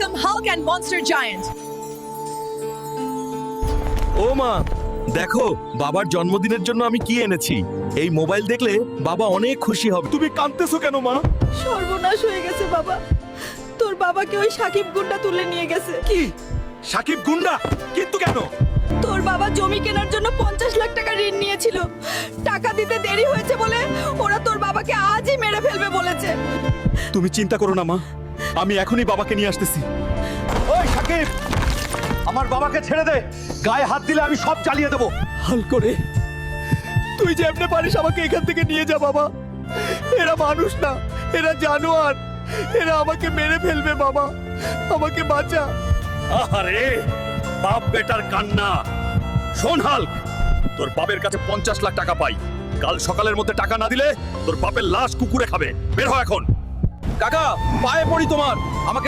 Welcome Hulk and Monster Giant. ও মা, দেখো বাবার জন্মদিনের জন্য আমি কি এনেছি। এই মোবাইল দেখলে বাবা অনেক খুশি হবে। তুমি কাঁদতেছো কেন মা? সর্বনাশ হয়ে গেছে বাবা, তোর বাবাকে ওই সাকিব গুন্ডা তুলে নিয়ে গেছে। কি? সাকিব গুন্ডা? কিন্তু কেন? তোর বাবা জমি কেনার জন্য 50 লাখ টাকা ঋণ নিয়েছিল, টাকা দিতে দেরি হয়েছে বলে ওরা তোর বাবাকে আজই মেরে ফেলবে বলেছে। তুমি চিন্তা করো না মা, আমি এখনই বাবাকে নিয়ে আসতেছি। ওই সাকিব, আমার বাবাকে ছেড়ে দে, গায়ে হাত দিলে আমি সব চালিয়ে দেবো। হাল করে তুই যেমনে পারিস আমাকে এখান থেকে নিয়ে যা বাবা। এরা মানুষ না, এরা জানোয়ার, এরা আমাকে মেরে ফেলবে বাবা, আমাকে বাঁচা। আরে বাপ বেটার কান্না। শোন হাল্ক, তোর বাপের কাছে 50 লাখ টাকা পাই, কাল সকালের মধ্যে টাকা না দিলে তোর বাপের লাশ কুকুরে খাবে। বের হ এখন। কাকা পায়ে পড়ি তোমার, আমাকে